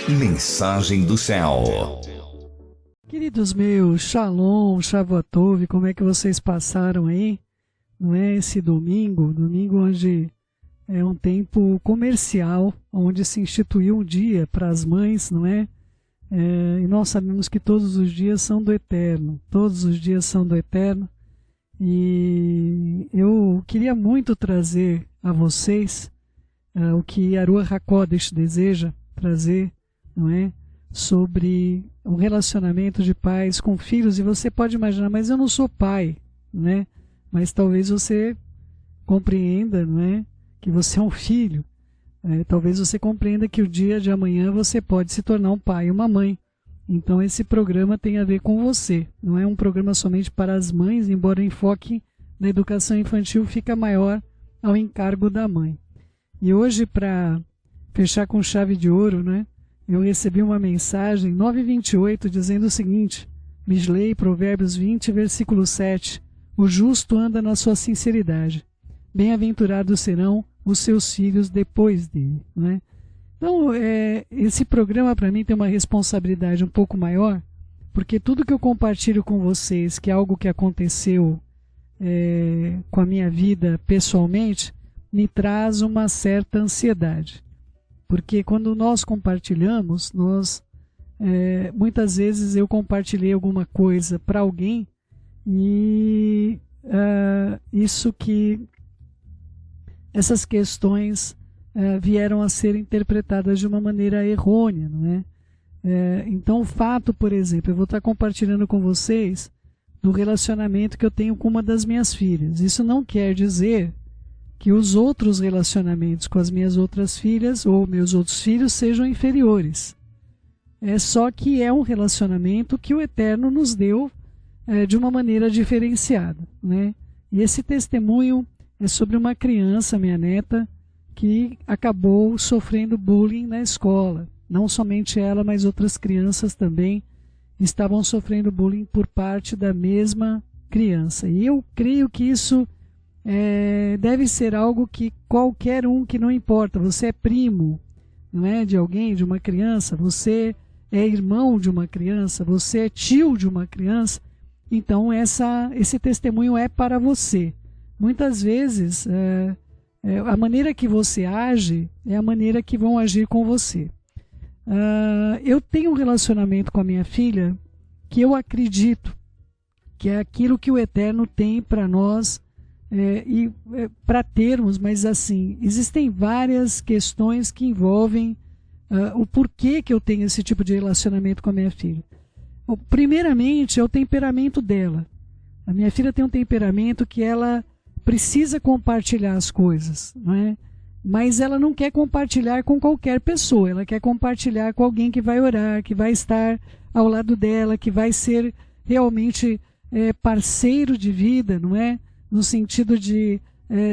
Mensagem do céu. Queridos meus, Shalom, Shavuot, como é que vocês passaram aí? Não é esse domingo onde é um tempo comercial, onde se instituiu um dia para as mães, não é? E nós sabemos que todos os dias são do Eterno, todos os dias são do Eterno. E eu queria muito trazer a vocês o que a Ruach HaKodesh deseja trazer, não é? Sobre o relacionamento de pais com filhos. E você pode imaginar, mas eu não sou pai, né? Mas talvez você compreenda, não é? Que você é um filho. Talvez você compreenda que o dia de amanhã você pode se tornar um pai e uma mãe. Então esse programa tem a ver com você. Não é um programa somente para as mães, embora o enfoque na educação infantil fica maior ao encargo da mãe. E hoje, para fechar com chave de ouro, né? Eu recebi uma mensagem, 9:28, dizendo o seguinte: Mislei, Provérbios 20, versículo 7. O justo anda na sua sinceridade. Bem-aventurados serão os seus filhos depois dele. Né? Então, esse programa para mim tem uma responsabilidade um pouco maior, porque tudo que eu compartilho com vocês, que é algo que aconteceu com a minha vida pessoalmente, me traz uma certa ansiedade. Porque quando nós compartilhamos, muitas vezes eu compartilhei alguma coisa para alguém e essas questões vieram a ser interpretadas de uma maneira errônea, não é? Então o fato, por exemplo, eu vou estar compartilhando com vocês do relacionamento que eu tenho com uma das minhas filhas. Isso não quer dizer que os outros relacionamentos com as minhas outras filhas ou meus outros filhos sejam inferiores. É só que é um relacionamento que o Eterno nos deu de uma maneira diferenciada, né? E esse testemunho é sobre uma criança, minha neta, que acabou sofrendo bullying na escola. Não somente ela, mas outras crianças também estavam sofrendo bullying por parte da mesma criança. E eu creio que isso deve ser algo que qualquer um, que não importa, você é primo, não é, de alguém, de uma criança, você é irmão de uma criança, você é tio de uma criança, então esse testemunho é para você. Muitas vezes a maneira que você age é a maneira que vão agir com você. Eu tenho um relacionamento com a minha filha que eu acredito que é aquilo que o Eterno tem para nós, para termos, mas assim, existem várias questões que envolvem o porquê que eu tenho esse tipo de relacionamento com a minha filha. Primeiramente, é o temperamento dela. A minha filha tem um temperamento que ela precisa compartilhar as coisas, não é? Mas ela não quer compartilhar com qualquer pessoa, ela quer compartilhar com alguém que vai orar, que vai estar ao lado dela, que vai ser realmente parceiro de vida, não é? No sentido de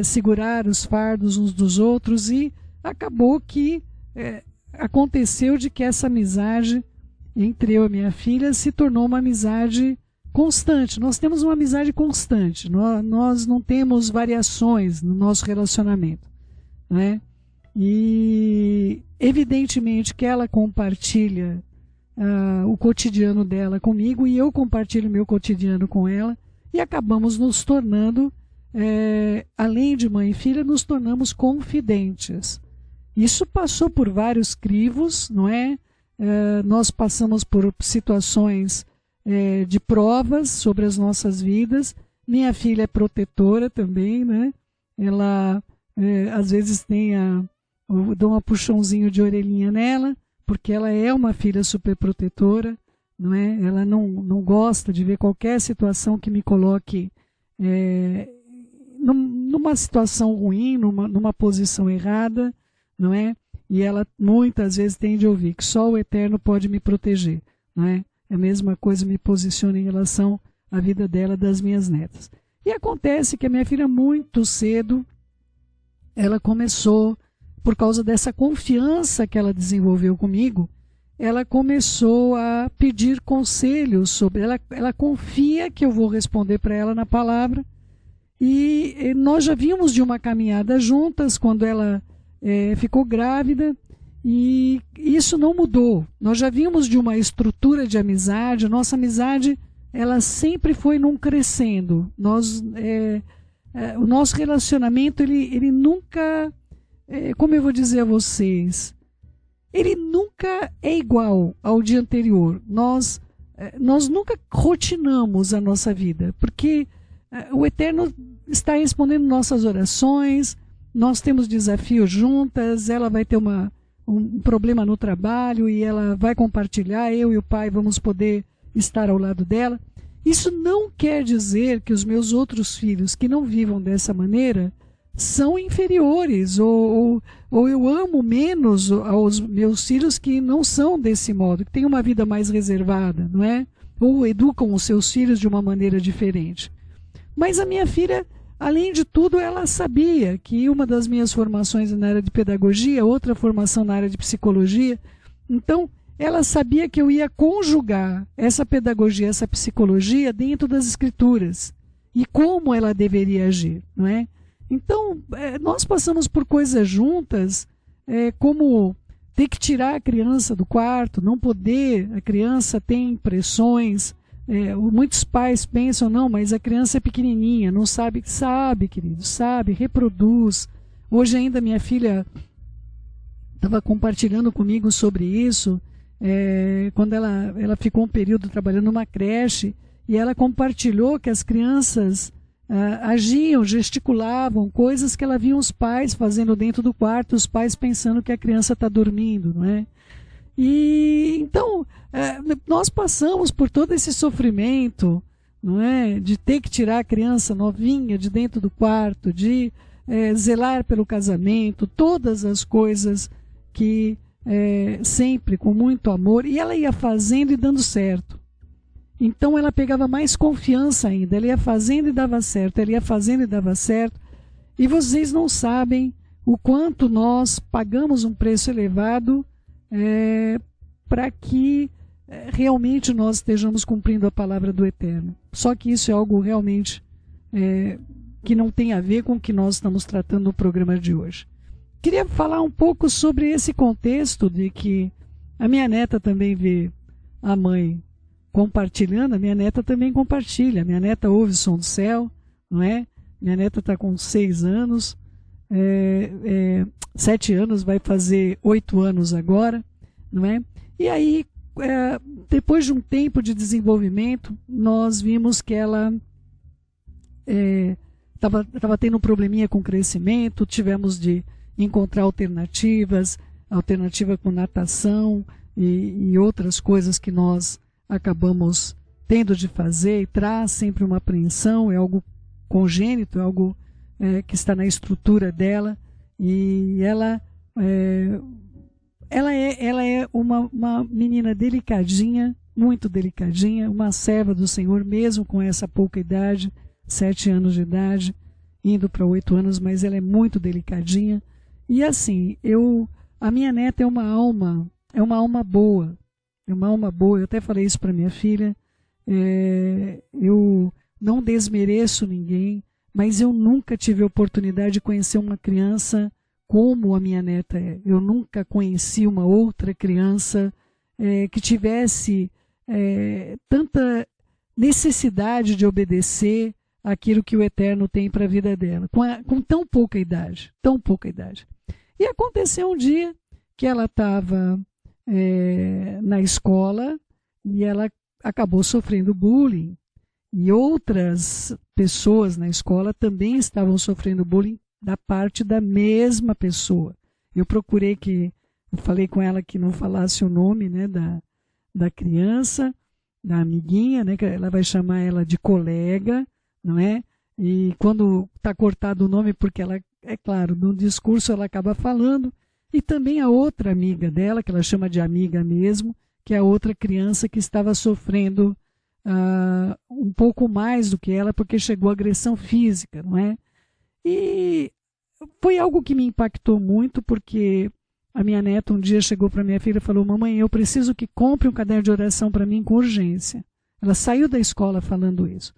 segurar os fardos uns dos outros, e acabou que aconteceu de que essa amizade entre eu e minha filha se tornou uma amizade constante. Nós temos uma amizade constante, nós não temos variações no nosso relacionamento, né? E evidentemente que ela compartilha o cotidiano dela comigo e eu compartilho o meu cotidiano com ela, e acabamos nos tornando, além de mãe e filha, nos tornamos confidentes. Isso passou por vários crivos, não é? Nós passamos por situações de provas sobre as nossas vidas. Minha filha é protetora também, né? Ela às vezes eu dou um puxãozinho de orelhinha nela, porque ela é uma filha super protetora, não é? Ela não gosta de ver qualquer situação que me coloque numa situação ruim, numa posição errada, não é? E ela muitas vezes tem de ouvir que só o Eterno pode me proteger, não é? A mesma coisa me posiciona em relação à vida dela, das minhas netas. E acontece que a minha filha, muito cedo, ela começou, por causa dessa confiança que ela desenvolveu comigo, ela começou a pedir conselhos sobre... Ela confia que eu vou responder para ela na palavra. E nós já vimos de uma caminhada juntas quando ela ficou grávida. E isso não mudou. Nós já vimos de uma estrutura de amizade, nossa amizade ela sempre foi num crescendo. O nosso relacionamento, ele nunca, como eu vou dizer a vocês, ele nunca é igual ao dia anterior. Nós nunca rotinamos a nossa vida, porque o Eterno está respondendo nossas orações, nós temos desafios juntas, ela vai ter um problema no trabalho e ela vai compartilhar, eu e o pai vamos poder estar ao lado dela. Isso não quer dizer que os meus outros filhos que não vivam dessa maneira são inferiores, ou eu amo menos aos meus filhos que não são desse modo, que têm uma vida mais reservada, não é? Ou educam os seus filhos de uma maneira diferente. Mas a minha filha, além de tudo, ela sabia que uma das minhas formações na área de pedagogia, outra formação na área de psicologia, então ela sabia que eu ia conjugar essa pedagogia, essa psicologia dentro das escrituras e como ela deveria agir, não é? Então, nós passamos por coisas juntas, como ter que tirar a criança do quarto, não poder, a criança tem impressões, muitos pais pensam, não, mas a criança é pequenininha, não sabe, querido, sabe, reproduz. Hoje ainda minha filha estava compartilhando comigo sobre isso, quando ela ficou um período trabalhando numa creche, e ela compartilhou que as crianças agiam, gesticulavam, coisas que ela via os pais fazendo dentro do quarto, os pais pensando que a criança está dormindo, não é? E então nós passamos por todo esse sofrimento, não é? De ter que tirar a criança novinha de dentro do quarto, de zelar pelo casamento, todas as coisas que sempre com muito amor, e ela ia fazendo e dando certo. Então ela pegava mais confiança ainda, ela ia fazendo e dava certo, ela ia fazendo e dava certo. E vocês não sabem o quanto nós pagamos um preço elevado para que realmente nós estejamos cumprindo a palavra do Eterno. Só que isso é algo realmente que não tem a ver com o que nós estamos tratando no programa de hoje. Queria falar um pouco sobre esse contexto de que a minha neta também vê a mãe compartilhando, a minha neta também compartilha. Minha neta ouve o som do céu, não é? Minha neta está com 6 anos, 7 anos, vai fazer 8 anos agora, não é? E aí, depois de um tempo de desenvolvimento, nós vimos que ela estava tendo um probleminha com crescimento, tivemos de encontrar alternativa com natação e outras coisas que nós acabamos tendo de fazer, e traz sempre uma apreensão, é algo congênito, é algo que está na estrutura dela, e ela é uma menina delicadinha, muito delicadinha, uma serva do Senhor, mesmo com essa pouca idade, 7 anos de idade, indo para 8 anos, mas ela é muito delicadinha. E assim, a minha neta é uma alma boa. É uma alma boa. Eu até falei isso para minha filha. Eu não desmereço ninguém, mas eu nunca tive a oportunidade de conhecer uma criança como a minha neta é. Eu nunca conheci uma outra criança que tivesse tanta necessidade de obedecer aquilo que o Eterno tem para a vida dela, com tão pouca idade, tão pouca idade. E aconteceu um dia que ela estava na escola e ela acabou sofrendo bullying, e outras pessoas na escola também estavam sofrendo bullying da parte da mesma pessoa. Eu falei com ela que não falasse o nome, né, da criança, da amiguinha, né, que ela vai chamar ela de colega, não é? E quando está cortado o nome, porque ela, é claro, no discurso ela acaba falando, e também a outra amiga dela, que ela chama de amiga mesmo, que é a outra criança que estava sofrendo um pouco mais do que ela, porque chegou a agressão física, não é? E foi algo que me impactou muito, porque a minha neta um dia chegou para minha filha e falou: mamãe, eu preciso que compre um caderno de oração para mim com urgência. Ela saiu da escola falando isso.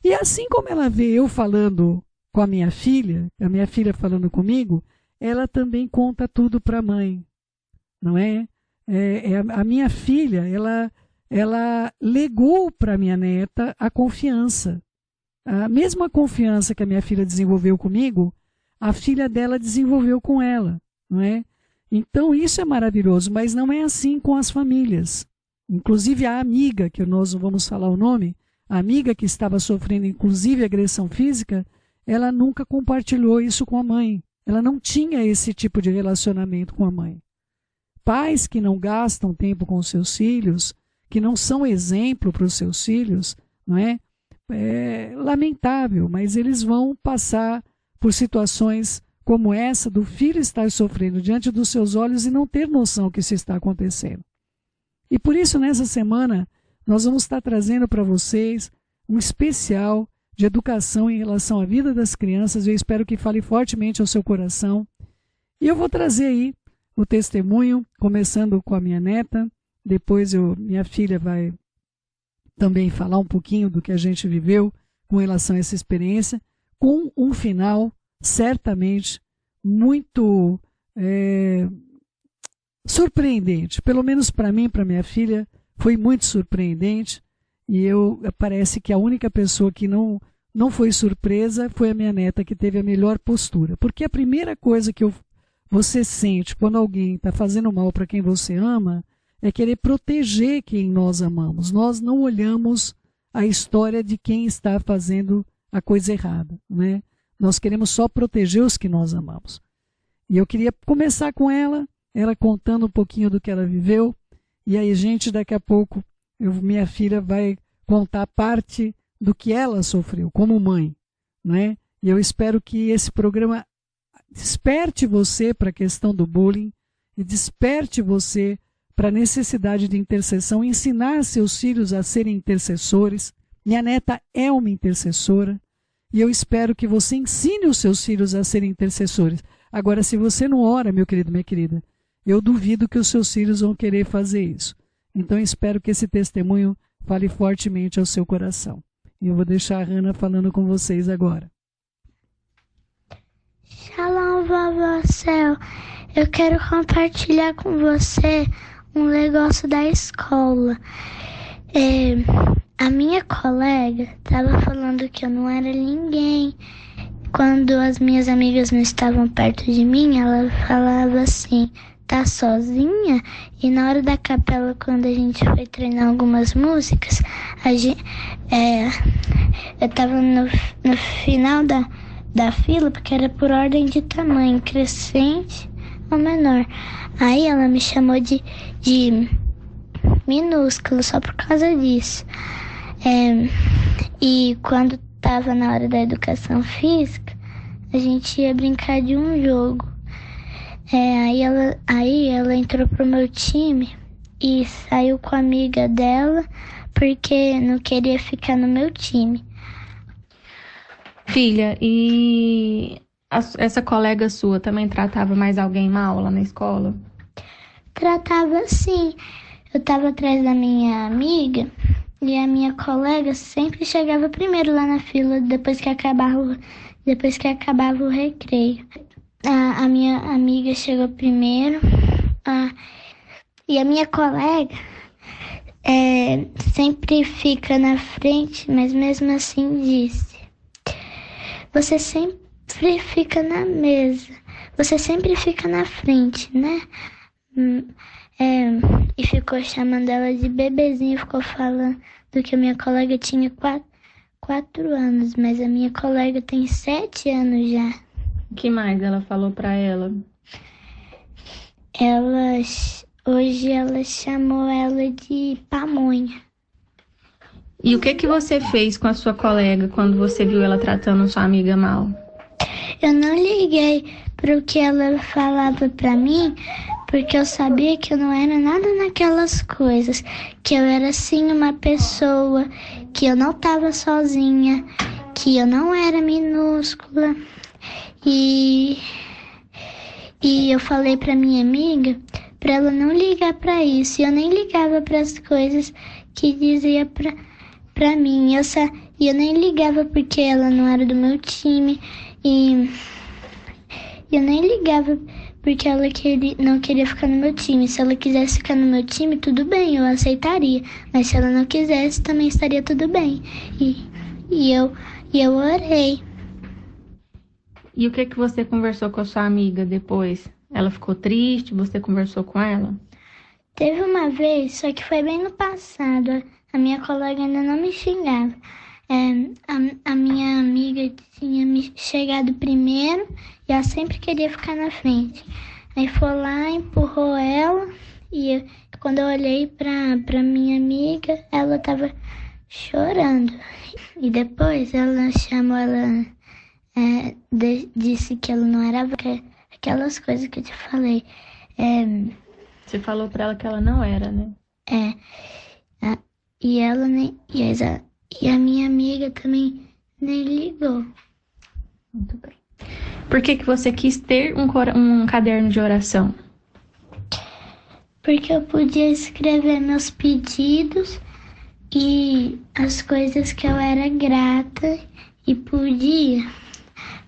E assim como ela vê eu falando com a minha filha falando comigo, ela também conta tudo para a mãe. não é? A minha filha, ela legou para a minha neta a confiança. A mesma confiança que a minha filha desenvolveu comigo, a filha dela desenvolveu com ela, não é? Então isso é maravilhoso, mas não é assim com as famílias. Inclusive a amiga, que nós não vamos falar o nome, a amiga que estava sofrendo inclusive agressão física, ela nunca compartilhou isso com a mãe. Ela não tinha esse tipo de relacionamento com a mãe. Pais que não gastam tempo com os seus filhos, que não são exemplo para os seus filhos, não é? É lamentável, mas eles vão passar por situações como essa do filho estar sofrendo diante dos seus olhos e não ter noção que isso está acontecendo. E por isso, nessa semana, nós vamos estar trazendo para vocês um especial de educação em relação à vida das crianças. Eu espero que fale fortemente ao seu coração. E eu vou trazer aí o testemunho, começando com a minha neta. Depois minha filha vai também falar um pouquinho do que a gente viveu com relação a essa experiência, com um final certamente muito surpreendente. Pelo menos para mim, para minha filha, foi muito surpreendente. E parece que a única pessoa que não foi surpresa foi a minha neta, que teve a melhor postura. Porque a primeira coisa que você sente quando alguém está fazendo mal para quem você ama é querer proteger quem nós amamos. Nós não olhamos a história de quem está fazendo a coisa errada, né? Nós queremos só proteger os que nós amamos. E eu queria começar com ela contando um pouquinho do que ela viveu. E aí, gente, daqui a pouco, minha filha vai contar parte do que ela sofreu como mãe, né? E eu espero que esse programa desperte você para a questão do bullying e desperte você para a necessidade de intercessão, ensinar seus filhos a serem intercessores. Minha neta é uma intercessora e eu espero que você ensine os seus filhos a serem intercessores. Agora, se você não ora, meu querido, minha querida, eu duvido que os seus filhos vão querer fazer isso. Então, espero que esse testemunho fale fortemente ao seu coração. E eu vou deixar a Hannah falando com vocês agora. Shalom, vovó Céu. Eu quero compartilhar com você um negócio da escola. A minha colega estava falando que eu não era ninguém. Quando as minhas amigas não estavam perto de mim, ela falava assim: tá sozinha? E na hora da capela, quando a gente foi treinar algumas músicas, eu tava no final da fila, porque era por ordem de tamanho, crescente ou menor. Aí ela me chamou de minúsculo, só por causa disso. E quando tava na hora da educação física, a gente ia brincar de um jogo. Aí ela entrou pro meu time e saiu com a amiga dela porque não queria ficar no meu time. Filha, e essa colega sua também tratava mais alguém mal lá na escola? Tratava sim. Eu tava atrás da minha amiga e a minha colega sempre chegava primeiro lá na fila depois que acabava o recreio. A minha amiga chegou primeiro e a minha colega sempre fica na frente, mas mesmo assim disse: você sempre fica na mesa, você sempre fica na frente, né? E ficou chamando ela de bebezinho, ficou falando que a minha colega tinha 4 anos, mas a minha colega tem 7 anos já. O que mais ela falou pra ela? Hoje ela chamou ela de pamonha. E o que você fez com a sua colega quando você viu ela tratando sua amiga mal? Eu não liguei pro que ela falava pra mim, porque eu sabia que eu não era nada naquelas coisas, que eu era sim uma pessoa, que eu não estava sozinha, que eu não era minúscula. E eu falei pra minha amiga pra ela não ligar pra isso. E eu nem ligava pras coisas que dizia pra mim. E eu nem ligava porque ela não era do meu time. E eu nem ligava porque ela não queria ficar no meu time. Se ela quisesse ficar no meu time, tudo bem, eu aceitaria. Mas se ela não quisesse, também estaria tudo bem. E eu orei. E o que você conversou com a sua amiga depois? Ela ficou triste? Você conversou com ela? Teve uma vez, só que foi bem no passado, a minha colega ainda não me xingava. A minha amiga tinha me chegado primeiro e ela sempre queria ficar na frente. Aí foi lá, empurrou ela e quando eu olhei pra minha amiga, ela tava chorando. E depois ela chamou ela, disse que ela não era aquelas coisas que eu te falei. Você falou pra ela que ela não era, né? E ela nem. E a minha amiga também nem ligou. Muito bem. Por que você quis ter um caderno de oração? Porque eu podia escrever meus pedidos e as coisas que eu era grata e podia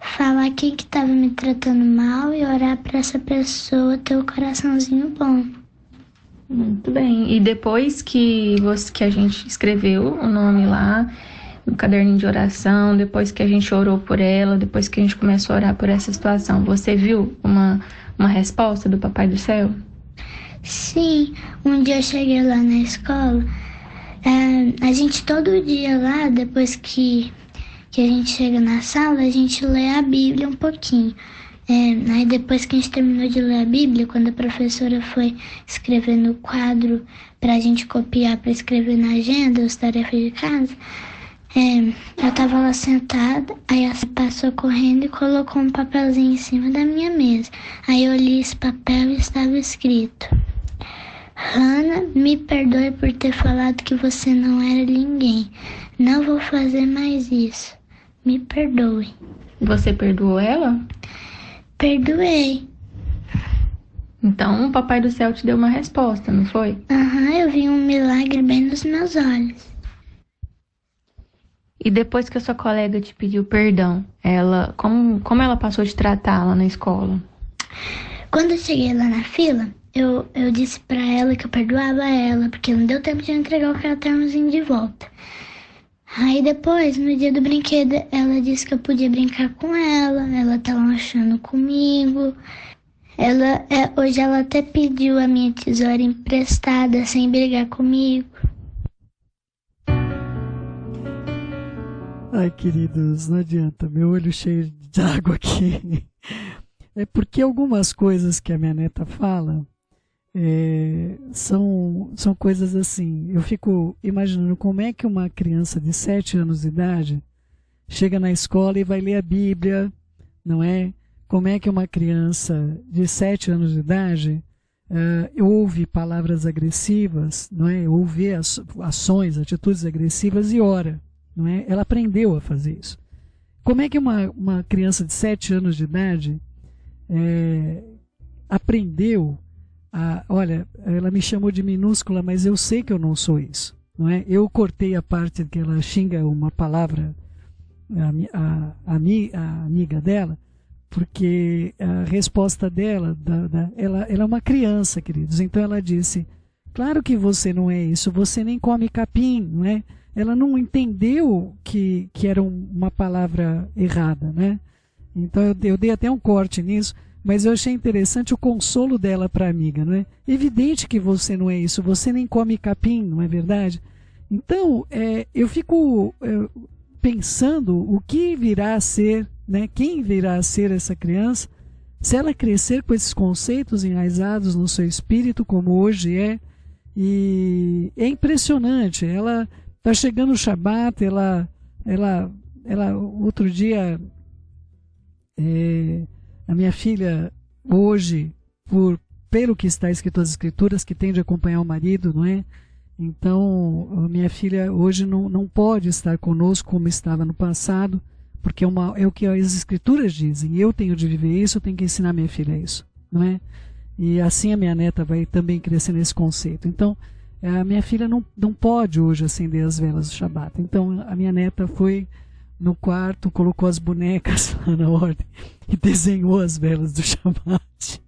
falar quem que estava me tratando mal e orar para essa pessoa ter o coraçãozinho bom. Muito bem. E depois que a gente escreveu o nome lá no caderninho de oração, depois que a gente orou por ela, depois que a gente começou a orar por essa situação, você viu uma resposta do Papai do Céu? Sim. Um dia eu cheguei lá na escola, a gente todo dia lá, depois que a gente chega na sala, a gente lê a Bíblia um pouquinho. Aí depois que a gente terminou de ler a Bíblia, quando a professora foi escrever no quadro pra gente copiar para escrever na agenda as tarefas de casa, eu tava lá sentada, aí ela passou correndo e colocou um papelzinho em cima da minha mesa. Aí eu li esse papel e estava escrito: Hannah, me perdoe por ter falado que você não era ninguém. Não vou fazer mais isso. Me perdoe. Você perdoou ela? Perdoei. Então o Papai do Céu te deu uma resposta, não foi? Eu vi um milagre bem nos meus olhos. E depois que a sua colega te pediu perdão, como ela passou a te tratar lá na escola? Quando eu cheguei lá na fila, eu disse pra ela que eu perdoava ela, porque não deu tempo de eu entregar o cadernozinho de volta. Aí depois, no dia do brinquedo, ela disse que eu podia brincar com ela tá lanchando comigo. Hoje ela até pediu a minha tesoura emprestada, sem brigar comigo. Ai, queridos, não adianta, meu olho cheio de água aqui. É porque algumas coisas que a minha neta fala são coisas assim. Eu fico imaginando como é que uma criança de 7 anos de idade chega na escola e vai ler a Bíblia, não é? Como é que uma criança de 7 anos de idade ouve palavras agressivas, não é? Ouve ações, atitudes agressivas e ora, não é? Ela aprendeu a fazer isso. Como é que uma criança de 7 anos de idade aprendeu olha, ela me chamou de minúscula, mas eu sei que eu não sou isso, não é? Eu cortei a parte que ela xinga uma palavra a amiga dela, porque a resposta dela, ela é uma criança, queridos, então ela disse: claro que você não é isso, você nem come capim, não é? Ela não entendeu que era uma palavra errada, né? Então eu dei até um corte nisso, mas eu achei interessante o consolo dela para a amiga, não é? Evidente que você não é isso, você nem come capim, não é verdade? Então, eu fico pensando o que virá a ser, né? Quem virá a ser essa criança, se ela crescer com esses conceitos enraizados no seu espírito, como hoje é. E é impressionante, ela está chegando o Shabat, ela outro dia... a minha filha hoje, pelo que está escrito nas escrituras, que tem de acompanhar o marido, não é? Então, a minha filha hoje não pode estar conosco como estava no passado, porque é o que as escrituras dizem. Eu tenho de viver isso, eu tenho que ensinar minha filha isso, não é? E assim a minha neta vai também crescer nesse conceito. Então, a minha filha não pode hoje acender as velas do Shabat. Então, a minha neta foi no quarto, colocou as bonecas lá na ordem e desenhou as velas do Shabat. Shabat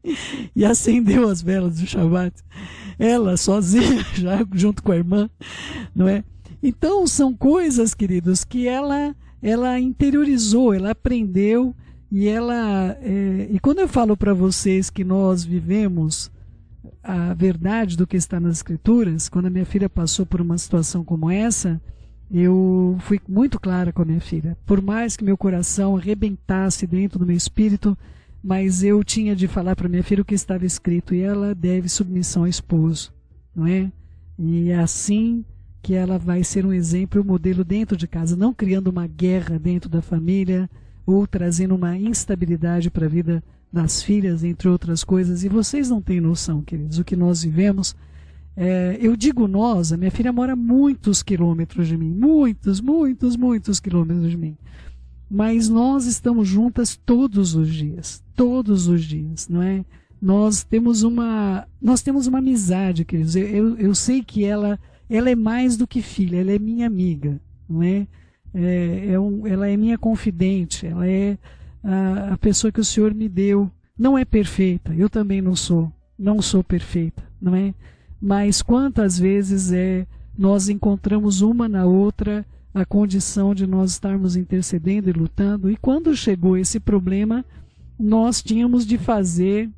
e acendeu as velas do Shabat, ela sozinha, já junto com a irmã, não é? Então são coisas, queridos, que ela interiorizou, ela aprendeu e quando eu falo para vocês que nós vivemos a verdade do que está nas Escrituras, quando a minha filha passou por uma situação como essa, eu fui muito clara com a minha filha. Por mais que meu coração arrebentasse dentro do meu espírito, mas eu tinha de falar para minha filha o que estava escrito, e ela deve submissão ao esposo, não é? E é assim que ela vai ser um exemplo, um modelo dentro de casa, não criando uma guerra dentro da família, ou trazendo uma instabilidade para a vida das filhas, entre outras coisas. E vocês não têm noção, queridos, o que nós vivemos. Eu digo nós, a minha filha mora muitos quilômetros de mim, muitos quilômetros de mim, mas nós estamos juntas todos os dias, não é? Nós temos uma amizade, queridos. Eu sei que ela é mais do que filha, ela é minha amiga, não é? Ela é minha confidente, ela é a pessoa que o Senhor me deu. Não é perfeita, eu também não sou perfeita, não é? Mas quantas vezes nós encontramos uma na outra a condição de nós estarmos intercedendo e lutando, e quando chegou esse problema, nós tínhamos de fazer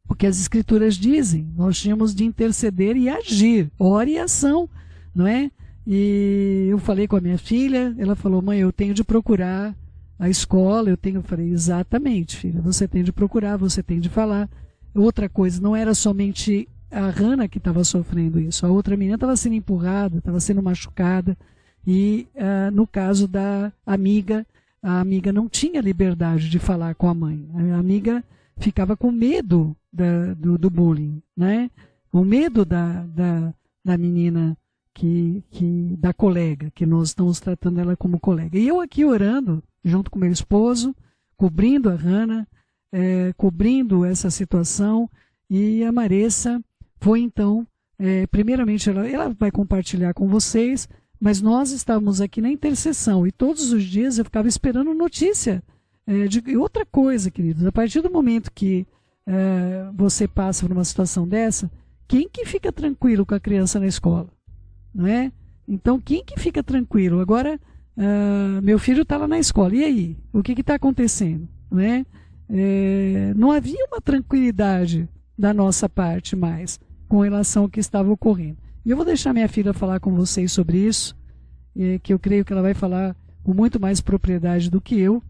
o que as Escrituras dizem, nós tínhamos de interceder e agir, ora e ação, não é? E eu falei com a minha filha, ela falou: mãe, eu tenho de procurar a escola. Eu falei: exatamente, filha, você tem de procurar, você tem de falar. Outra coisa, não era somente a Hannah que estava sofrendo isso, a outra menina estava sendo empurrada, estava sendo machucada, e no caso da amiga, a amiga não tinha liberdade de falar com a mãe, a amiga ficava com medo do bullying, né? Com medo da menina, da colega, que nós estamos tratando ela como colega. E eu aqui orando, junto com meu esposo, cobrindo a Hannah, cobrindo essa situação, e a Maressa foi então, primeiramente ela vai compartilhar com vocês, mas nós estávamos aqui na intercessão, e todos os dias eu ficava esperando notícia. E outra coisa, queridos, a partir do momento que você passa por uma situação dessa, quem que fica tranquilo com a criança na escola? Não é? Então, quem que fica tranquilo? Agora, meu filho está lá na escola, e aí? O que está acontecendo? Não é? Não havia uma tranquilidade da nossa parte mais com relação ao que estava ocorrendo. E eu vou deixar minha filha falar com vocês sobre isso, que eu creio que ela vai falar com muito mais propriedade do que eu,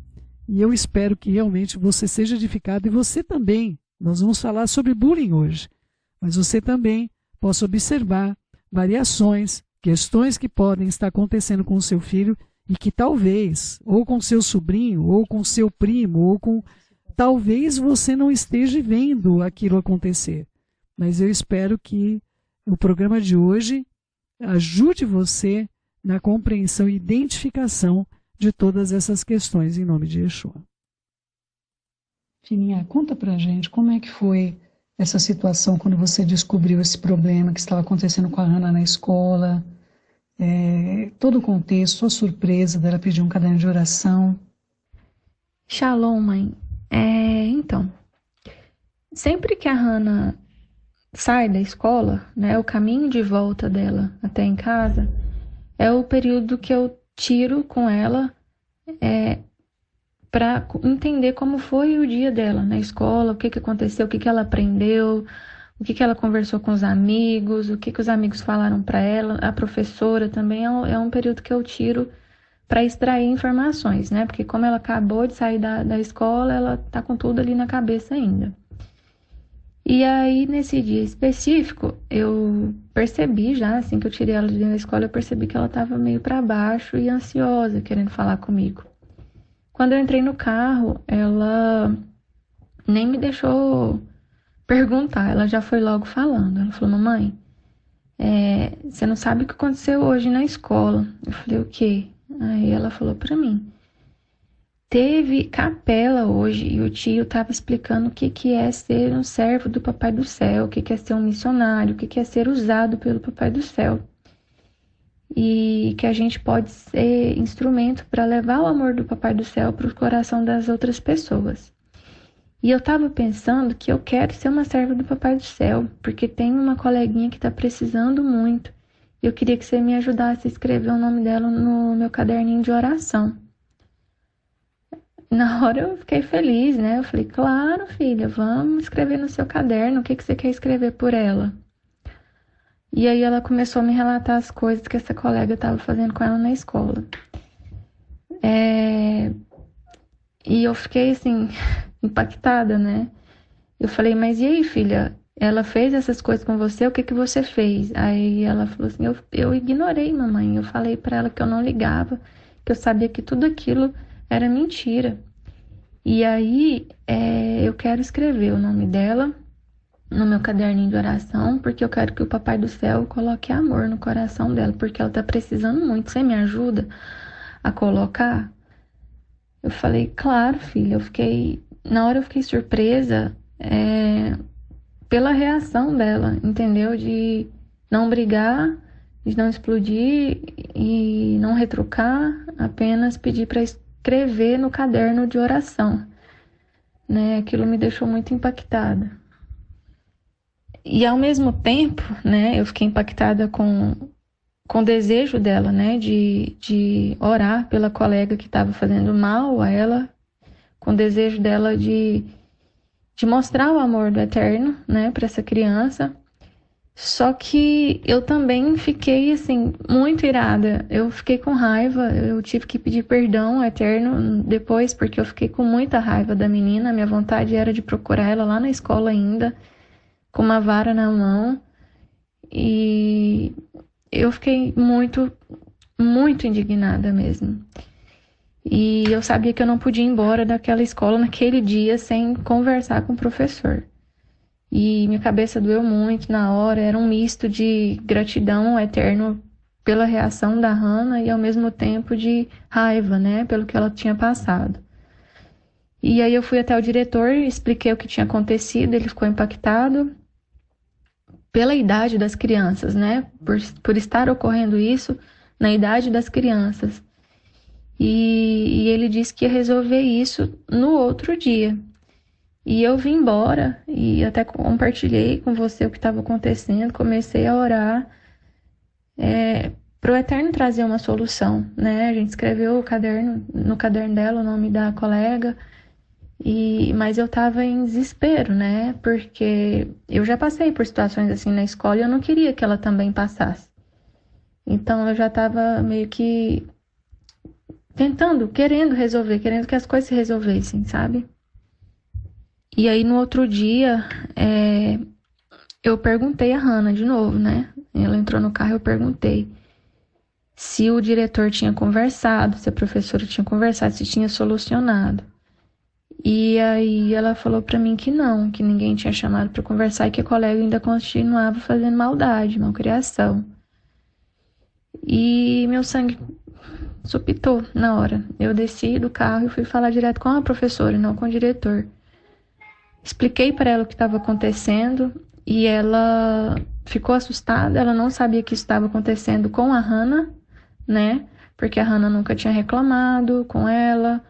e eu espero que realmente você seja edificado, e você também. Nós vamos falar sobre bullying hoje, mas você também possa observar variações, questões que podem estar acontecendo com o seu filho, e que talvez, ou com seu sobrinho, ou com seu primo, ou com... talvez você não esteja vendo aquilo acontecer. Mas eu espero que o programa de hoje ajude você na compreensão e identificação de todas essas questões, em nome de Yeshua. Filhinha, conta pra gente como é que foi essa situação quando você descobriu esse problema que estava acontecendo com a Hannah na escola, todo o contexto, a surpresa dela pedir um caderno de oração. Shalom, mãe. Então, sempre que a Hannah sai da escola, né, o caminho de volta dela até em casa é o período que eu tiro com ela para entender como foi o dia dela na escola, o que aconteceu, o que ela aprendeu, o que ela conversou com os amigos, o que os amigos falaram para ela, a professora também. É um período que eu tiro para extrair informações, né? Porque como ela acabou de sair da escola, ela tá com tudo ali na cabeça ainda. E aí, nesse dia específico, eu percebi já, assim que eu tirei ela de dentro da escola, eu percebi que ela estava meio para baixo e ansiosa, querendo falar comigo. Quando eu entrei no carro, ela nem me deixou perguntar, ela já foi logo falando. Ela falou: mamãe, você não sabe o que aconteceu hoje na escola. Eu falei: o quê? Aí ela falou para mim: teve capela hoje e o tio estava explicando o que é ser um servo do Papai do Céu, o que é ser um missionário, o que é ser usado pelo Papai do Céu. E que a gente pode ser instrumento para levar o amor do Papai do Céu para o coração das outras pessoas. E eu tava pensando que eu quero ser uma serva do Papai do Céu, porque tem uma coleguinha que tá precisando muito. Eu queria que você me ajudasse a escrever o nome dela no meu caderninho de oração. Na hora eu fiquei feliz, né? Eu falei, claro, filha, vamos escrever no seu caderno, o que você quer escrever por ela? E aí ela começou a me relatar as coisas que essa colega estava fazendo com ela na escola. E eu fiquei, assim, impactada, né? Eu falei, mas e aí, filha? Ela fez essas coisas com você, o que você fez? Aí ela falou assim, eu ignorei, mamãe. Eu falei para ela que eu não ligava, que eu sabia que tudo aquilo era mentira. E aí eu quero escrever o nome dela no meu caderninho de oração, porque eu quero que o Papai do Céu coloque amor no coração dela, porque ela tá precisando muito. Você me ajuda a colocar? Eu falei, claro, filha. Na hora eu fiquei surpresa pela reação dela, entendeu? De não brigar, de não explodir e não retrucar, apenas pedir para escrever no caderno de oração, né? Aquilo me deixou muito impactada. E ao mesmo tempo, né, eu fiquei impactada com o desejo dela, né, de orar pela colega que estava fazendo mal a ela, com o desejo dela de mostrar o amor do Eterno, né, para essa criança. Só que eu também fiquei, assim, muito irada. Eu fiquei com raiva, eu tive que pedir perdão ao Eterno depois, porque eu fiquei com muita raiva da menina. Minha vontade era de procurar ela lá na escola ainda, com uma vara na mão. E eu fiquei muito, muito indignada mesmo. E eu sabia que eu não podia ir embora daquela escola naquele dia sem conversar com o professor. E minha cabeça doeu muito na hora, era um misto de gratidão ao Eterno pela reação da Hannah e ao mesmo tempo de raiva, né, pelo que ela tinha passado. E aí eu fui até o diretor e expliquei o que tinha acontecido, ele ficou impactado pela idade das crianças, né, por estar ocorrendo isso na idade das crianças. E ele disse que ia resolver isso no outro dia. E eu vim embora e até compartilhei com você o que estava acontecendo, comecei a orar para o Eterno trazer uma solução, né? A gente escreveu no caderno dela o nome da colega, mas eu estava em desespero, né? Porque eu já passei por situações assim na escola e eu não queria que ela também passasse. Então eu já estava meio que querendo resolver, querendo que as coisas se resolvessem, sabe? E aí, no outro dia, eu perguntei a Hannah de novo, né? Ela entrou no carro e eu perguntei se o diretor tinha conversado, se a professora tinha conversado, se tinha solucionado. E aí ela falou pra mim que não, que ninguém tinha chamado pra conversar e que a colega ainda continuava fazendo maldade, malcriação. E meu sangue supitou na hora. Eu desci do carro e fui falar direto com a professora, não com o diretor. Expliquei para ela o que estava acontecendo e ela ficou assustada. Ela não sabia que isso estava acontecendo com a Hannah, né? Porque a Hannah nunca tinha reclamado com ela.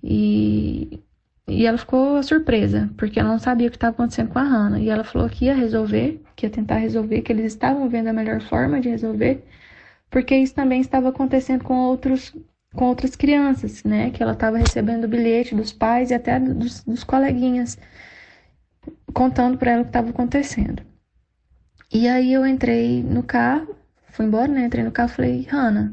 E ela ficou surpresa, porque ela não sabia o que estava acontecendo com a Hannah. E ela falou que ia resolver, que ia tentar resolver, que eles estavam vendo a melhor forma de resolver, porque isso também estava acontecendo com outras crianças, né? Que ela estava recebendo bilhete dos pais e até dos coleguinhas, contando para ela o que estava acontecendo. E aí eu entrei no carro, fui embora, né? Entrei no carro e falei, Hannah,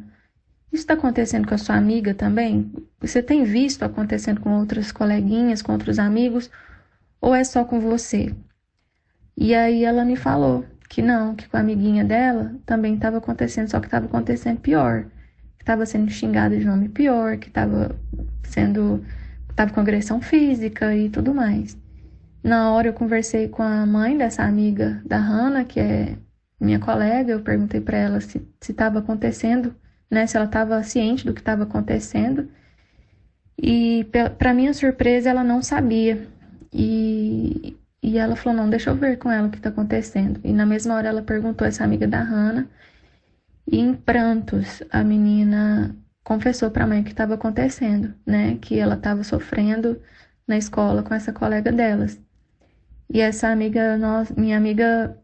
isso está acontecendo com a sua amiga também? Você tem visto acontecendo com outras coleguinhas, com outros amigos? Ou é só com você? E aí ela me falou que não, que com a amiguinha dela também estava acontecendo, só que estava acontecendo pior. Que estava sendo xingada de nome pior, que estava com agressão física e tudo mais. Na hora eu conversei com a mãe dessa amiga da Hannah, que é minha colega, eu perguntei para ela se estava acontecendo, né, se ela estava ciente do que estava acontecendo. E para minha surpresa ela não sabia. E ela falou, não, deixa eu ver com ela o que está acontecendo. E na mesma hora ela perguntou a essa amiga da Hannah. E em prantos a menina confessou para a mãe o que estava acontecendo, né? Que ela estava sofrendo na escola com essa colega delas. E essa amiga, minha amiga,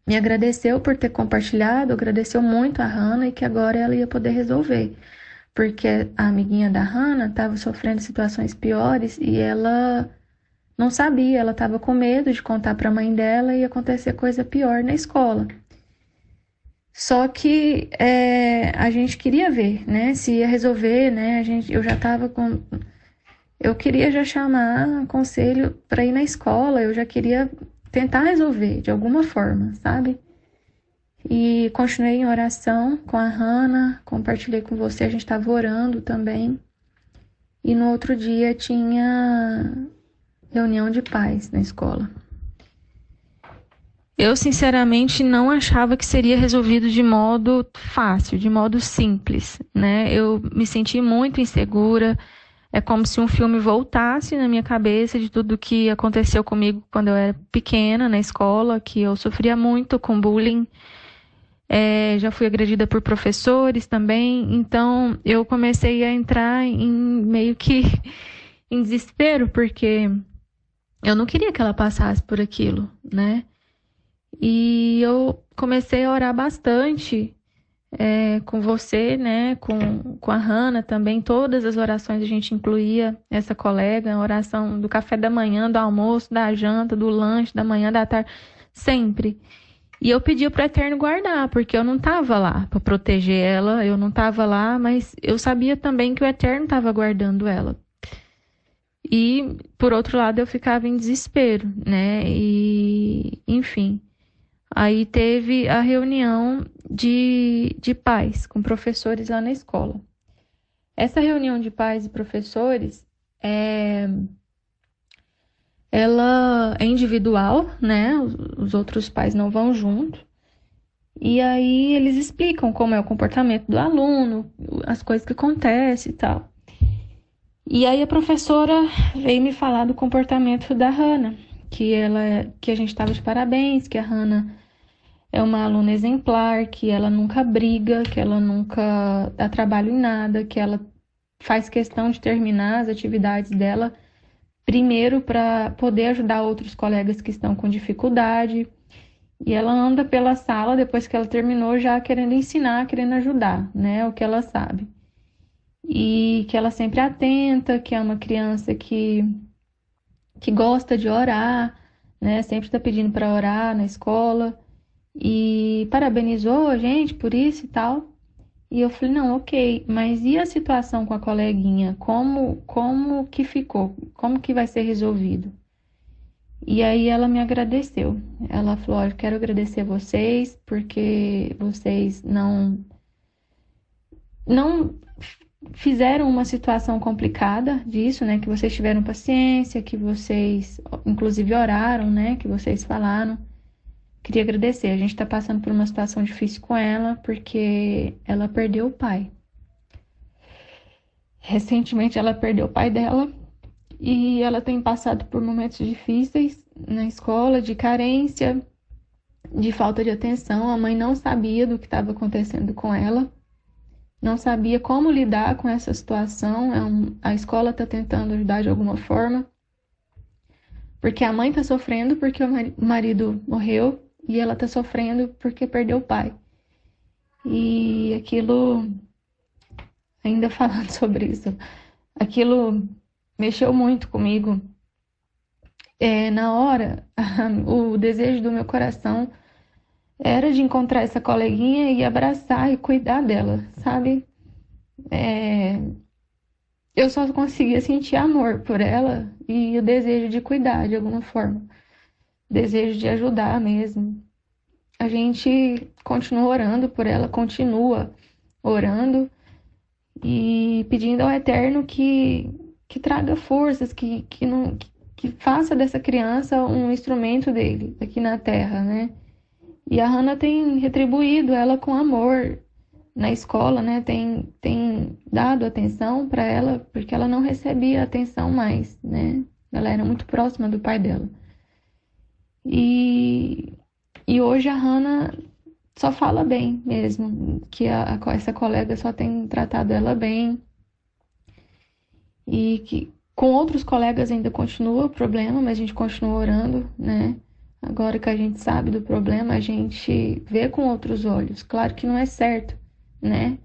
me agradeceu por ter compartilhado, agradeceu muito a Hannah e que agora ela ia poder resolver. Porque a amiguinha da Hannah estava sofrendo situações piores e ela não sabia, ela estava com medo de contar para a mãe dela e acontecer coisa pior na escola. Só que a gente queria ver, né, se ia resolver, né, eu já estava com... Eu queria já chamar conselho para ir na escola, eu já queria tentar resolver de alguma forma, sabe? E continuei em oração com a Hannah, compartilhei com você, a gente estava orando também. E no outro dia tinha reunião de pais na escola. Eu, sinceramente, não achava que seria resolvido de modo fácil, de modo simples, né? Eu me senti muito insegura. É como se um filme voltasse na minha cabeça de tudo que aconteceu comigo quando eu era pequena, na escola, que eu sofria muito com bullying. Já fui agredida por professores também. Então, eu comecei a entrar em meio que em desespero, porque eu não queria que ela passasse por aquilo, né? E eu comecei a orar bastante com você, né? Com a Hannah também. Todas as orações a gente incluía essa colega, a oração do café da manhã, do almoço, da janta, do lanche, da manhã, da tarde, sempre. E eu pedia para o Eterno guardar, porque eu não estava lá para proteger ela, eu não estava lá, mas eu sabia também que o Eterno estava guardando ela. E, por outro lado, eu ficava em desespero, né? E, enfim, aí teve a reunião de pais com professores lá na escola. Essa reunião de pais e professores ela é individual, né? Os outros pais não vão junto. E aí eles explicam como é o comportamento do aluno, as coisas que acontecem e tal. E aí a professora veio me falar do comportamento da Hannah, que a gente estava de parabéns, que a Hannah é uma aluna exemplar, que ela nunca briga, que ela nunca dá trabalho em nada, que ela faz questão de terminar as atividades dela primeiro para poder ajudar outros colegas que estão com dificuldade. E ela anda pela sala depois que ela terminou já querendo ensinar, querendo ajudar, né? O que ela sabe. E que ela sempre é atenta, que é uma criança que gosta de orar, né? Sempre está pedindo para orar na escola. E parabenizou a gente por isso e tal. E eu falei, não, ok, mas e a situação com a coleguinha? Como que ficou? Como que vai ser resolvido? E aí ela me agradeceu. Ela falou, eu quero agradecer vocês, porque vocês não fizeram uma situação complicada disso, né? Que vocês tiveram paciência, que vocês, inclusive, oraram, né? Que vocês falaram. Queria agradecer. A gente está passando por uma situação difícil com ela, porque ela perdeu o pai. Recentemente ela perdeu o pai dela e ela tem passado por momentos difíceis na escola, de carência, de falta de atenção. A mãe não sabia do que estava acontecendo com ela, não sabia como lidar com essa situação. A escola está tentando ajudar de alguma forma, porque a mãe está sofrendo porque o marido morreu, e ela tá sofrendo porque perdeu o pai. E aquilo, ainda falando sobre isso, aquilo mexeu muito comigo. Na hora, o desejo do meu coração era de encontrar essa coleguinha e abraçar e cuidar dela, sabe? Eu só conseguia sentir amor por ela e o desejo de cuidar de alguma forma. Desejo de ajudar mesmo. A gente continua orando por ela, continua orando e pedindo ao Eterno que traga forças, que faça dessa criança um instrumento dele aqui na Terra, né? E a Hannah tem retribuído ela com amor na escola, né? Tem dado atenção para ela, porque ela não recebia atenção mais, né? Ela era muito próxima do pai dela. E hoje a Hannah só fala bem mesmo, que essa colega só tem tratado ela bem. E que Com outros colegas ainda continua o problema, mas a gente continua orando, né? Agora que a gente sabe do problema, a gente vê com outros olhos. Claro que não é certo, né,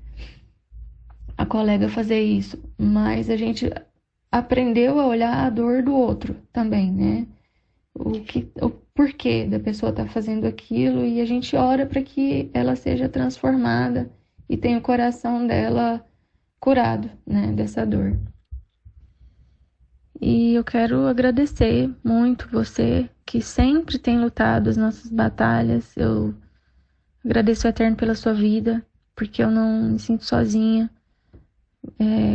a colega fazer isso, mas a gente aprendeu a olhar a dor do outro também, né? O porquê da pessoa estar fazendo aquilo, e a gente ora para que ela seja transformada e tenha o coração dela curado, né, dessa dor. E eu quero agradecer muito você que sempre tem lutado as nossas batalhas. Eu agradeço ao Eterno pela sua vida, porque eu não me sinto sozinha.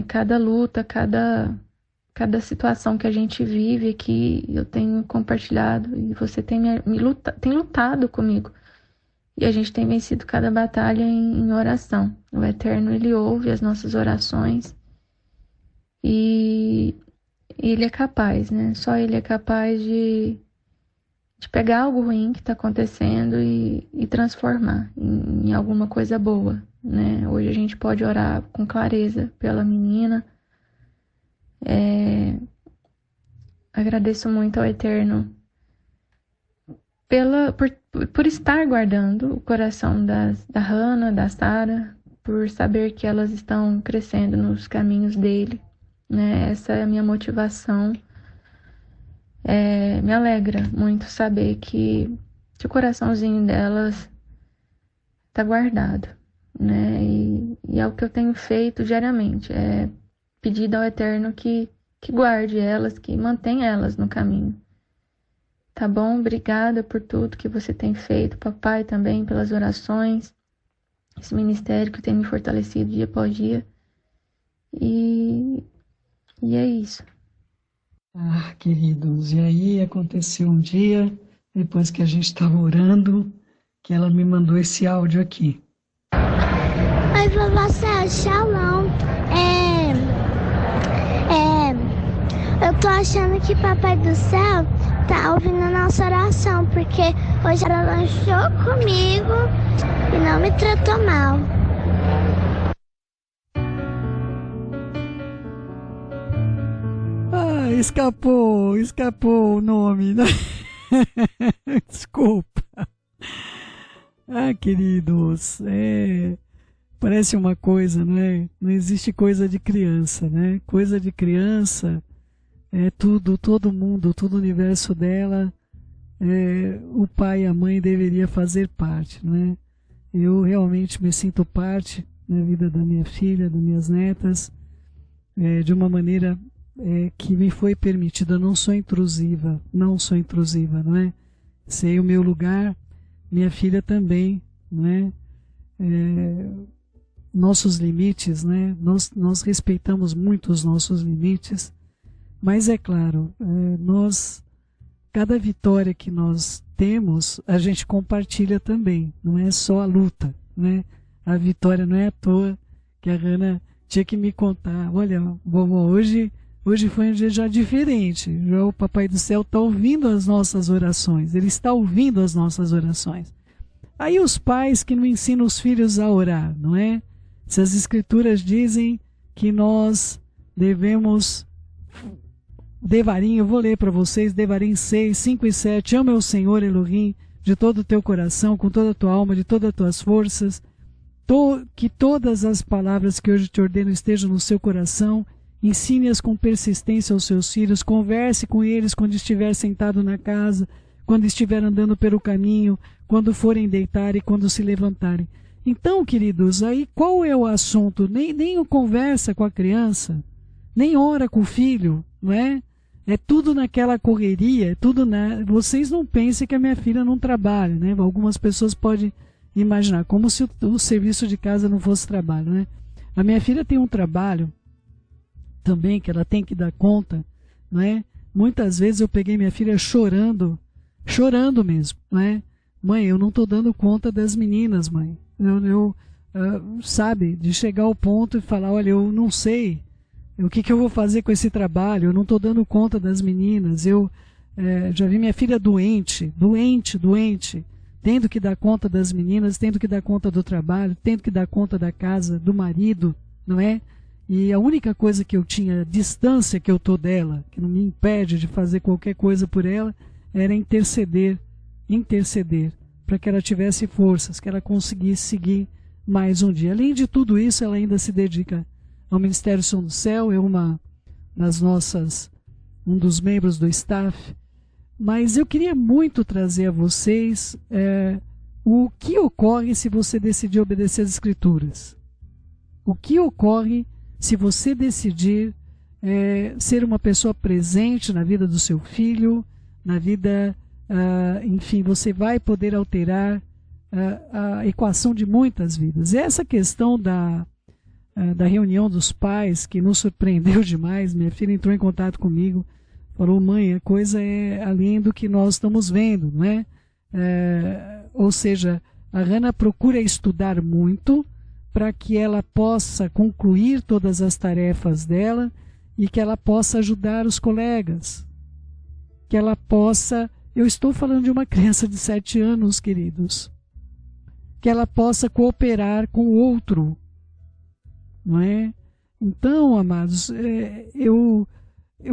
Cada luta, cada situação que a gente vive aqui, eu tenho compartilhado e você tem lutado comigo. E a gente tem vencido cada batalha em oração. O Eterno, Ele ouve as nossas orações e Ele é capaz, né? Só Ele é capaz de pegar algo ruim que está acontecendo e transformar em alguma coisa boa, né? Hoje a gente pode orar com clareza pela menina. Agradeço muito ao Eterno por estar guardando o coração da Hannah, da Sarah, por saber que elas estão crescendo nos caminhos dele, né? Essa é a minha motivação. Me alegra muito saber que o coraçãozinho delas está guardado, né? E é o que eu tenho feito diariamente, pedir ao Eterno que guarde elas, que mantenha elas no caminho. Tá bom? Obrigada por tudo que você tem feito, papai, também pelas orações, esse ministério que tem me fortalecido dia após dia. E é isso. Queridos, e aí aconteceu um dia, depois que a gente estava orando, que ela me mandou esse áudio aqui. Oi, vovó Céu, shalom. Eu tô achando que Papai do Céu tá ouvindo a nossa oração, porque hoje ela lanchou comigo e não me tratou mal. Escapou o nome, né? Desculpa. Queridos, parece uma coisa, não é? Não existe coisa de criança, né? Coisa de criança é tudo, todo mundo, todo o universo dela, o pai e a mãe deveria fazer parte, não é? Eu realmente me sinto parte na vida da minha filha, das minhas netas, de uma maneira que me foi permitida. Não sou intrusiva, não é? Sei o meu lugar, minha filha também, não é? Nossos limites, né? Nós respeitamos muito os nossos limites, mas é claro, cada vitória que nós temos, a gente compartilha também, não é só a luta, né? A vitória não é à toa que a Hannah tinha que me contar. Olha, vovó, hoje foi um dia já diferente. Já o Papai do Céu está ouvindo as nossas orações. Ele está ouvindo as nossas orações. Aí os pais que não ensinam os filhos a orar, não é? Se as Escrituras dizem que nós devemos... Devarim, eu vou ler para vocês, Devarim 6, 5 e 7. Ama o Senhor Elohim de todo o teu coração, com toda a tua alma, de todas as tuas forças. Que todas as palavras que hoje te ordeno estejam no seu coração. Ensine-as com persistência aos seus filhos. Converse com eles quando estiver sentado na casa, quando estiver andando pelo caminho, quando forem deitar e quando se levantarem. Então, queridos, aí qual é o assunto? Nem conversa com a criança, nem ora com o filho, não é? É tudo naquela correria, Vocês não pensem que a minha filha não trabalha, né? Algumas pessoas podem imaginar, como se o serviço de casa não fosse trabalho, né? A minha filha tem um trabalho também que ela tem que dar conta, não é? Muitas vezes eu peguei minha filha chorando mesmo, não é? Mãe, eu não estou dando conta das meninas, mãe. Sabe, de chegar ao ponto e falar, olha, eu não sei o que eu vou fazer com esse trabalho, eu não estou dando conta das meninas, eu já vi minha filha doente, tendo que dar conta das meninas, tendo que dar conta do trabalho, tendo que dar conta da casa, do marido, não é? e a única coisa que eu tinha, distância que eu tô dela, que não me impede de fazer qualquer coisa por ela, era interceder, para que ela tivesse forças, que ela conseguisse seguir mais um dia. Além de tudo isso, ela ainda se dedica ao Ministério Som do Céu, é um dos membros do staff. Mas eu queria muito trazer a vocês o que ocorre se você decidir obedecer às Escrituras. O que ocorre se você decidir ser uma pessoa presente na vida do seu filho, na vida, enfim, você vai poder alterar a equação de muitas vidas. E essa questão da reunião dos pais, que nos surpreendeu demais, minha filha entrou em contato comigo, falou: mãe, a coisa é além do que nós estamos vendo, não é? Ou seja, a Hannah procura estudar muito para que ela possa concluir todas as tarefas dela e que ela possa ajudar os colegas. Que ela possa... Eu estou falando de uma criança de 7 anos, queridos. Que ela possa cooperar com o outro. Não é? Então, amados, eu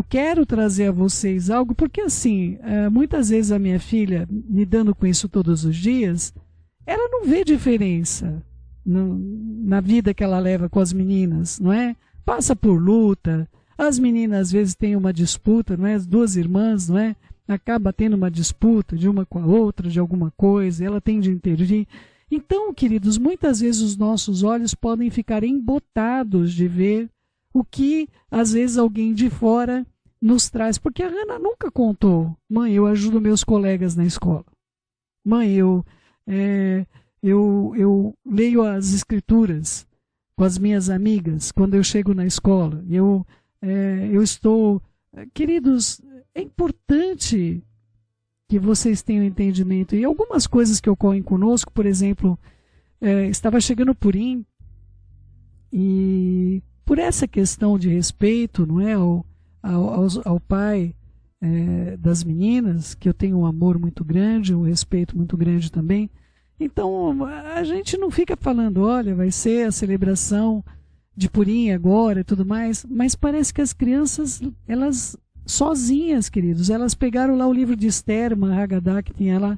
quero trazer a vocês algo, porque assim, muitas vezes a minha filha, lidando com isso todos os dias, ela não vê diferença na vida que ela leva com as meninas, não é? Passa por luta, as meninas às vezes têm uma disputa, não é? As duas irmãs, não é? Acaba tendo uma disputa de uma com a outra, de alguma coisa, ela tem de intervir. Então, queridos, muitas vezes os nossos olhos podem ficar embotados de ver o que, às vezes, alguém de fora nos traz. Porque a Hannah nunca contou: mãe, eu ajudo meus colegas na escola. Mãe, eu leio as Escrituras com as minhas amigas quando eu chego na escola. Eu estou... Queridos, é importante que vocês tenham entendimento. E algumas coisas que ocorrem conosco, por exemplo, estava chegando Purim, e por essa questão de respeito, não é, ao pai das meninas, que eu tenho um amor muito grande, um respeito muito grande também. Então a gente não fica falando: olha, vai ser a celebração de Purim agora e tudo mais, mas parece que as crianças, elas sozinhas, queridos, elas pegaram lá o livro de Esther, uma Haggadah que tinha lá,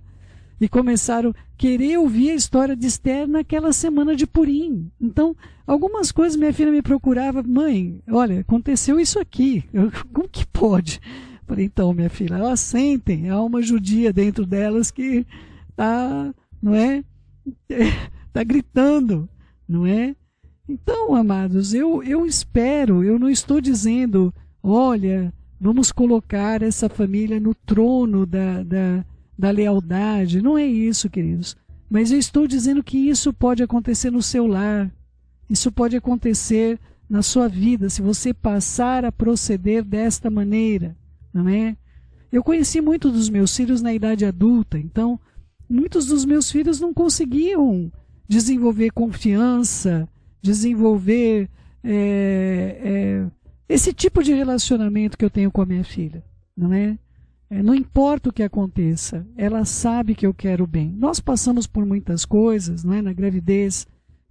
e começaram a querer ouvir a história de Esther naquela semana de Purim. Então, algumas coisas minha filha me procurava: mãe, olha, aconteceu isso aqui, como que pode? Falei: então, minha filha, elas sentem, há uma judia dentro delas que está, não é? Está gritando, não é? Então, amados, eu espero, eu não estou dizendo: olha, vamos colocar essa família no trono da lealdade. Não é isso, queridos. Mas eu estou dizendo que isso pode acontecer no seu lar. Isso pode acontecer na sua vida, se você passar a proceder desta maneira, não é? Eu conheci muitos dos meus filhos na idade adulta, então muitos dos meus filhos não conseguiam desenvolver confiança, desenvolver esse tipo de relacionamento que eu tenho com a minha filha, não é? Não importa o que aconteça, ela sabe que eu quero bem. Nós passamos por muitas coisas, não é? Na gravidez,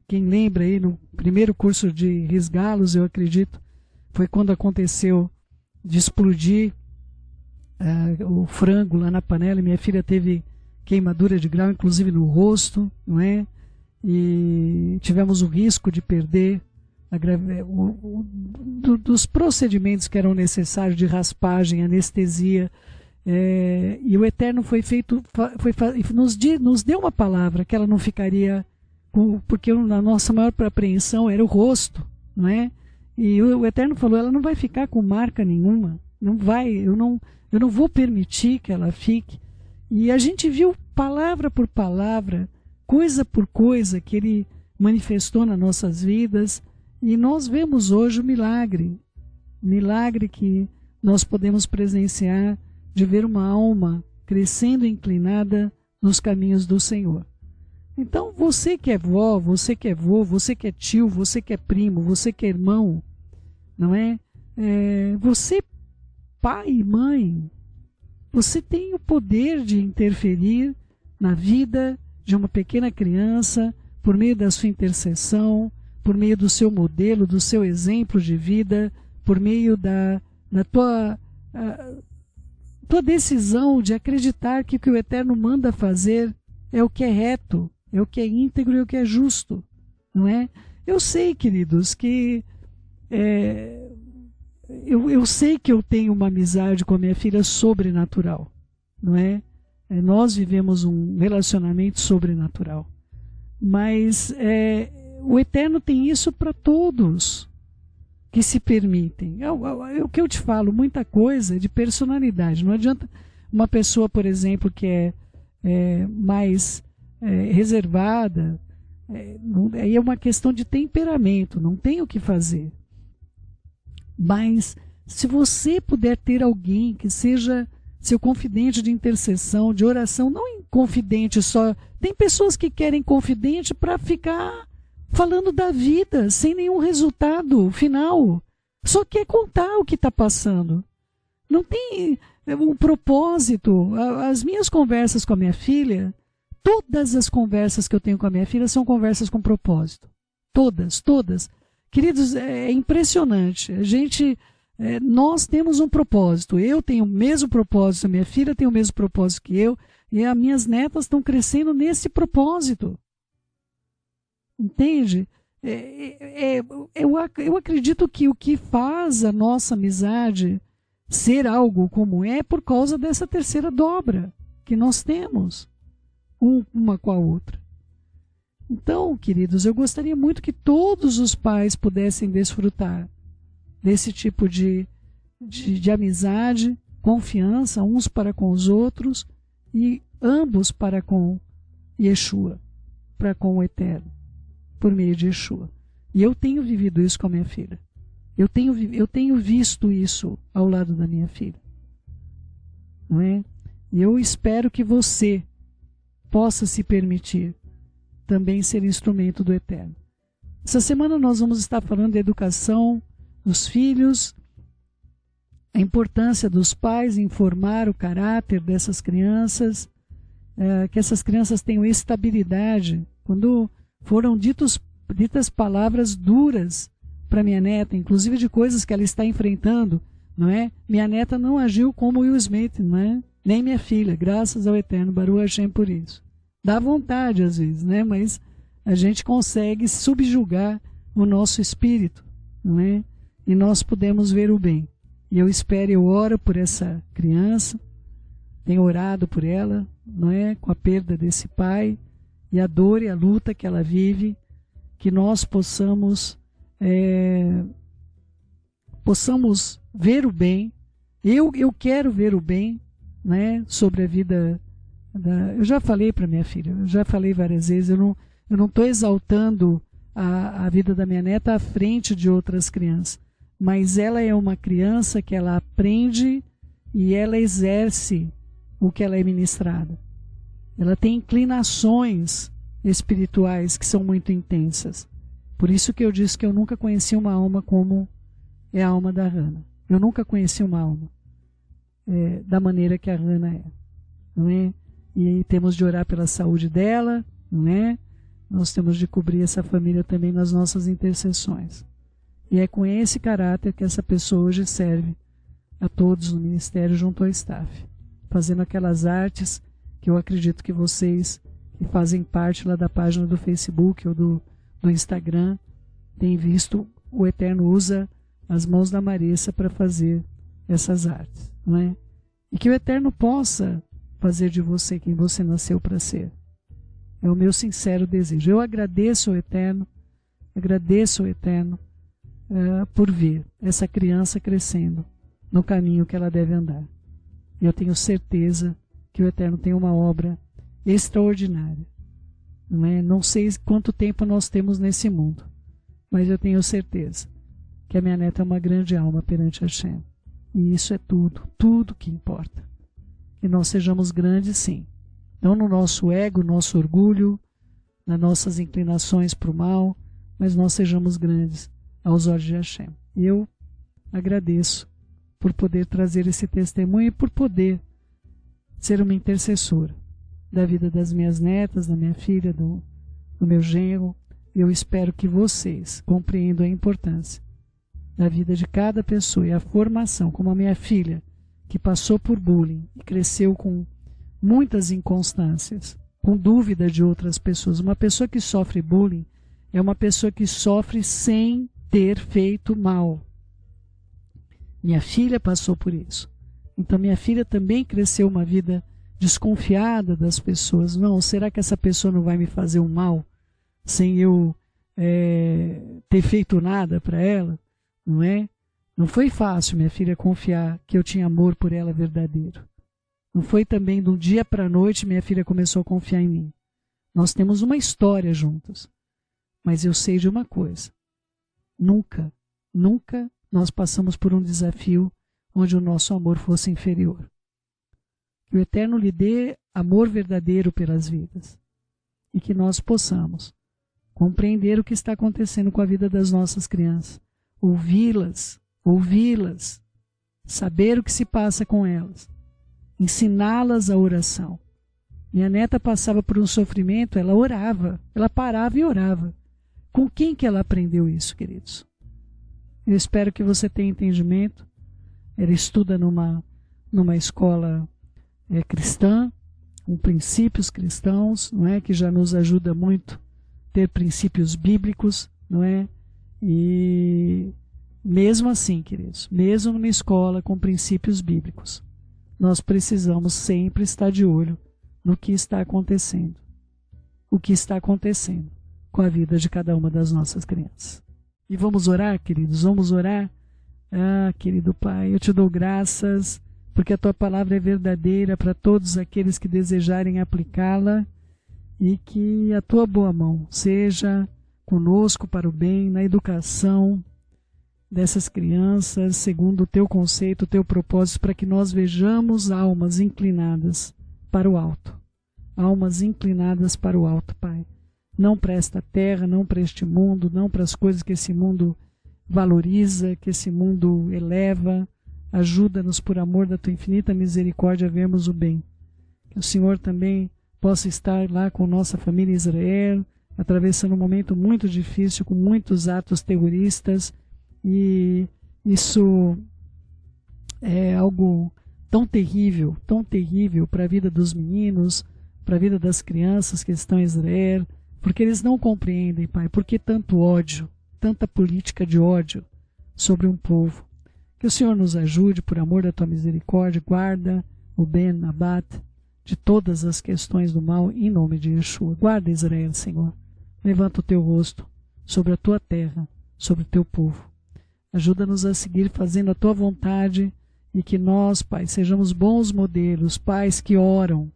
quem lembra aí, no primeiro curso de resgalos, eu acredito, foi quando aconteceu de explodir o frango lá na panela, e minha filha teve queimadura de grau, inclusive no rosto, não é? E tivemos o risco de perder dos procedimentos que eram necessários de raspagem, anestesia, e o Eterno nos deu uma palavra que ela não ficaria porque a nossa maior apreensão era o rosto, não é? E o Eterno falou: ela não vai ficar com marca nenhuma, não vai, eu não vou permitir que ela fique. E a gente viu palavra por palavra, coisa por coisa que ele manifestou nas nossas vidas, e nós vemos hoje o milagre que nós podemos presenciar de ver uma alma crescendo e inclinada nos caminhos do Senhor. Então, você que é vó, você que é vô, você que é tio, você que é primo, você que é irmão, não é? Você, pai e mãe, você tem o poder de interferir na vida de uma pequena criança por meio da sua intercessão, por meio do seu modelo, do seu exemplo de vida, por meio da tua decisão de acreditar que o que o Eterno manda fazer é o que é reto, é o que é íntegro e o que é justo, não é? Eu sei, queridos, que eu sei que eu tenho uma amizade com a minha filha sobrenatural, não é? Nós vivemos um relacionamento sobrenatural, mas o Eterno tem isso para todos que se permitem. O que eu te falo, muita coisa é de personalidade. Não adianta uma pessoa, por exemplo, que é mais reservada, aí é uma questão de temperamento, não tem o que fazer. Mas se você puder ter alguém que seja seu confidente de intercessão, de oração, não em confidente só. Tem pessoas que querem confidente para ficar falando da vida, sem nenhum resultado final. Só quer contar o que está passando. Não tem um propósito. As minhas conversas com a minha filha, todas as conversas que eu tenho com a minha filha são conversas com propósito. Todas, todas. Queridos, é impressionante. Nós temos um propósito. Eu tenho o mesmo propósito, a minha filha tem o mesmo propósito que eu, e as minhas netas estão crescendo nesse propósito. Entende? Eu acredito que o que faz a nossa amizade ser algo como é por causa dessa terceira dobra que nós temos, uma com a outra. Então, queridos, eu gostaria muito que todos os pais pudessem desfrutar desse tipo de amizade, confiança uns para com os outros e ambos para com Yeshua, para com o Eterno, por meio de Yeshua. E eu tenho vivido isso com a minha filha. Eu tenho visto isso ao lado da minha filha. Não é? E eu espero que você possa se permitir também ser instrumento do Eterno. Essa semana nós vamos estar falando de educação dos filhos, a importância dos pais em formar o caráter dessas crianças, que essas crianças tenham estabilidade. Quando foram ditas palavras duras para minha neta, inclusive de coisas que ela está enfrentando, não é? Minha neta não agiu como Will Smith, não é? Nem minha filha, graças ao Eterno, Baruch Hashem por isso. Dá vontade às vezes, né? Mas a gente consegue subjugar o nosso espírito, não é? E nós podemos ver o bem. E eu oro por essa criança, tenho orado por ela, não é? Com a perda desse pai, e a dor e a luta que ela vive, que nós possamos ver o bem. Eu quero ver o bem, né? Sobre a vida eu já falei para minha filha, eu já falei várias vezes, eu não estou exaltando a vida da minha neta à frente de outras crianças, mas ela é uma criança que ela aprende e ela exerce o que ela é ministrada. Ela tem inclinações espirituais que são muito intensas. Por isso que eu disse que eu nunca conheci uma alma como é a alma da Hannah. Eu nunca conheci uma alma da maneira que a Hannah é. Não é? E temos de orar pela saúde dela, não é? Nós temos de cobrir essa família também nas nossas intercessões. E é com esse caráter que essa pessoa hoje serve a todos no ministério junto ao staff, fazendo aquelas artes que eu acredito que vocês que fazem parte lá da página do Facebook ou do Instagram têm visto. O Eterno usa as mãos da Marissa para fazer essas artes, não é? E que o Eterno possa fazer de você quem você nasceu para ser. É o meu sincero desejo. Eu agradeço ao Eterno por ver essa criança crescendo no caminho que ela deve andar. E eu tenho certeza que o Eterno tem uma obra extraordinária. Não é? Não sei quanto tempo nós temos nesse mundo, mas eu tenho certeza que a minha neta é uma grande alma perante Hashem. E isso é tudo que importa. Que nós sejamos grandes, sim. Não no nosso ego, nosso orgulho, nas nossas inclinações para o mal, mas nós sejamos grandes aos olhos de Hashem. E eu agradeço por poder trazer esse testemunho e por poder ser uma intercessora da vida das minhas netas, da minha filha, do meu genro Eu espero que vocês compreendam a importância da vida de cada pessoa e a formação, como a minha filha, que passou por bullying e cresceu com muitas inconstâncias, com dúvida de outras pessoas. Uma pessoa que sofre bullying é uma pessoa que sofre sem ter feito mal. Minha filha passou por isso. Então minha filha também cresceu uma vida desconfiada das pessoas. Não, será que essa pessoa não vai me fazer um mal sem eu ter feito nada para ela? Não é? Não foi fácil minha filha confiar que eu tinha amor por ela verdadeiro. Não foi também de um dia para a noite minha filha começou a confiar em mim. Nós temos uma história juntos. Mas eu sei de uma coisa. Nunca nós passamos por um desafio onde o nosso amor fosse inferior. Que o Eterno lhe dê amor verdadeiro pelas vidas. E que nós possamos compreender o que está acontecendo com a vida das nossas crianças. Ouvi-las, saber o que se passa com elas, ensiná-las a oração. Minha neta passava por um sofrimento, ela orava, ela parava e orava. Com quem que ela aprendeu isso, queridos? Eu espero que você tenha entendimento. Ela estuda numa escola cristã, com princípios cristãos, não é? Que já nos ajuda muito ter princípios bíblicos, não é? E mesmo assim, queridos, mesmo numa escola com princípios bíblicos, nós precisamos sempre estar de olho no que está acontecendo. O que está acontecendo com a vida de cada uma das nossas crianças. E vamos orar, queridos, vamos orar. Ah, querido Pai, eu te dou graças, porque a Tua palavra é verdadeira para todos aqueles que desejarem aplicá-la, e que a Tua boa mão seja conosco para o bem, na educação dessas crianças, segundo o Teu conceito, o Teu propósito, para que nós vejamos almas inclinadas para o alto. Almas inclinadas para o alto, Pai. Não para esta terra, não para este mundo, não para as coisas que esse mundo valoriza, que esse mundo eleva. Ajuda-nos, por amor da Tua infinita misericórdia, a vermos o bem. Que o Senhor também possa estar lá com nossa família Israel, atravessando um momento muito difícil, com muitos atos terroristas, e isso é algo tão terrível para a vida dos meninos, para a vida das crianças que estão em Israel, porque eles não compreendem, Pai, por que tanto ódio, tanta política de ódio sobre um povo. Que o Senhor nos ajude, por amor da Tua misericórdia, guarda o Ben Nabat de todas as questões do mal, em nome de Yeshua. Guarda Israel, Senhor. Levanta o Teu rosto sobre a Tua terra, sobre o Teu povo. Ajuda-nos a seguir fazendo a Tua vontade, e que nós, Pai, sejamos bons modelos, pais que oram,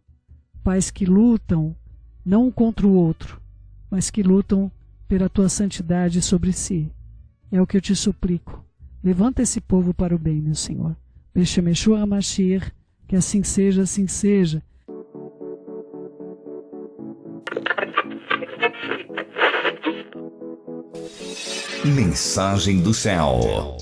pais que lutam, não um contra o outro, mas que lutam pela Tua santidade sobre si. É o que eu te suplico. Levanta esse povo para o bem, meu Senhor. Beshem Yeshua HaMashiach, que assim seja, assim seja. Mensagem do Céu.